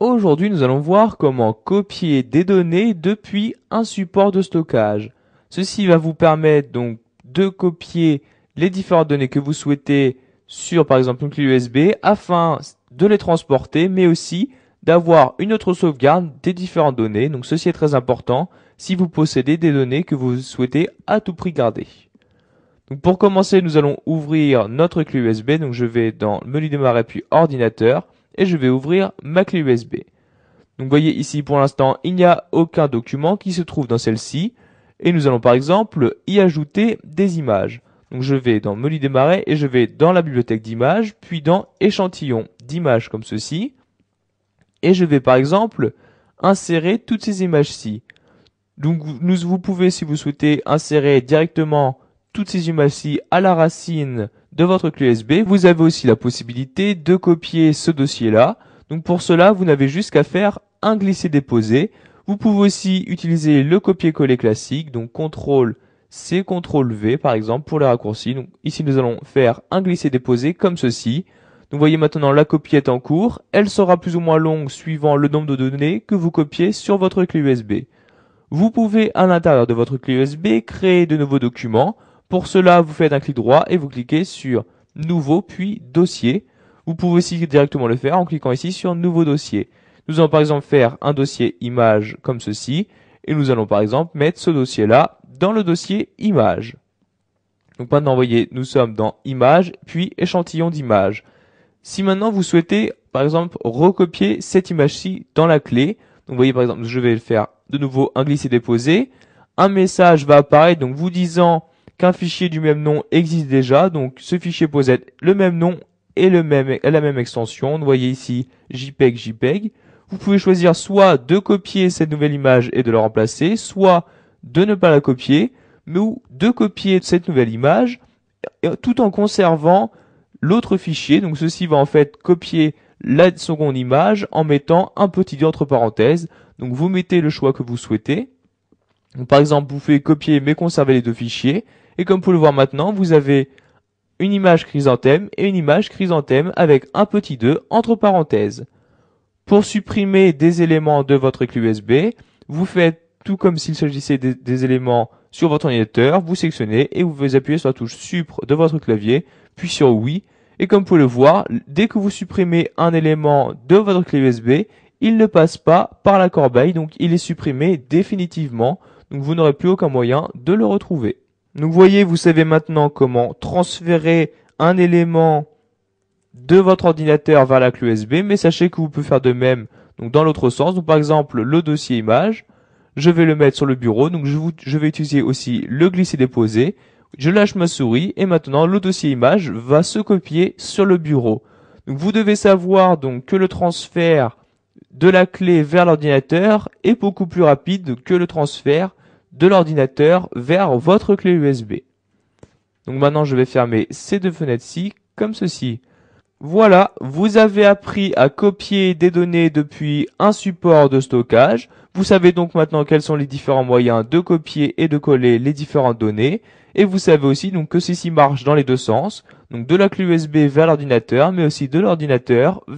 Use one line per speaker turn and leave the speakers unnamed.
Aujourd'hui, nous allons voir comment copier des données depuis un support de stockage. Ceci va vous permettre donc de copier les différentes données que vous souhaitez sur par exemple une clé USB afin de les transporter, mais aussi d'avoir une autre sauvegarde des différentes données. Donc ceci est très important si vous possédez des données que vous souhaitez à tout prix garder. Donc pour commencer, nous allons ouvrir notre clé USB. Donc je vais dans le menu démarrer puis ordinateur et je vais ouvrir ma clé USB. Donc vous voyez ici pour l'instant il n'y a aucun document qui se trouve dans celle-ci et nous allons par exemple y ajouter des images. Donc je vais dans menu démarrer et je vais dans la bibliothèque d'images puis dans échantillon d'images comme ceci et je vais par exemple insérer toutes ces images-ci. Donc vous pouvez, si vous souhaitez, insérer directement toutes ces images-ci à la racine de votre clé USB. Vous avez aussi la possibilité de copier ce dossier-là. Donc pour cela, vous n'avez juste qu'à faire un glisser-déposer. Vous pouvez aussi utiliser le copier-coller classique, donc CTRL-C, CTRL-V par exemple pour les raccourcis. Donc ici nous allons faire un glisser-déposer comme ceci. Donc vous voyez maintenant la copie est en cours. Elle sera plus ou moins longue suivant le nombre de données que vous copiez sur votre clé USB. Vous pouvez à l'intérieur de votre clé USB créer de nouveaux documents. Pour cela, vous faites un clic droit et vous cliquez sur Nouveau puis Dossier. Vous pouvez aussi directement le faire en cliquant ici sur Nouveau dossier. Nous allons par exemple faire un dossier image comme ceci et nous allons par exemple mettre ce dossier-là dans le dossier image. Donc maintenant, vous voyez, nous sommes dans Images puis Échantillon d'images. Si maintenant vous souhaitez par exemple recopier cette image-ci dans la clé, donc vous voyez par exemple, je vais le faire de nouveau un glisser-déposer. Un message va apparaître donc vous disant qu'un fichier du même nom existe déjà. Donc ce fichier possède le même nom et la même extension. Vous voyez ici JPEG, JPEG. Vous pouvez choisir soit de copier cette nouvelle image et de la remplacer, soit de ne pas la copier, mais ou de copier cette nouvelle image tout en conservant l'autre fichier. Donc ceci va en fait copier la seconde image en mettant un petit i entre parenthèses. Donc vous mettez le choix que vous souhaitez. Donc, par exemple, vous pouvez copier mais conserver les deux fichiers. Et comme vous pouvez le voir maintenant, vous avez une image chrysanthème et une image chrysanthème avec un petit 2 entre parenthèses. Pour supprimer des éléments de votre clé USB, vous faites tout comme s'il s'agissait des éléments sur votre ordinateur, vous sélectionnez et vous appuyez sur la touche Supr de votre clavier, puis sur Oui. Et comme vous pouvez le voir, dès que vous supprimez un élément de votre clé USB, il ne passe pas par la corbeille, donc il est supprimé définitivement. Donc vous n'aurez plus aucun moyen de le retrouver. Donc vous voyez, vous savez maintenant comment transférer un élément de votre ordinateur vers la clé USB, mais sachez que vous pouvez faire de même donc dans l'autre sens. Donc par exemple, le dossier image, je vais le mettre sur le bureau, donc je vais utiliser aussi le glisser-déposer. Je lâche ma souris et maintenant le dossier image va se copier sur le bureau. Donc vous devez savoir donc que le transfert de la clé vers l'ordinateur est beaucoup plus rapide que le transfert de l'ordinateur vers votre clé USB. Donc maintenant je vais fermer ces deux fenêtres-ci comme ceci. Voilà, vous avez appris à copier des données depuis un support de stockage. Vous savez donc maintenant quels sont les différents moyens de copier et de coller les différentes données. Et vous savez aussi donc que ceci marche dans les deux sens, donc de la clé USB vers l'ordinateur, mais aussi de l'ordinateur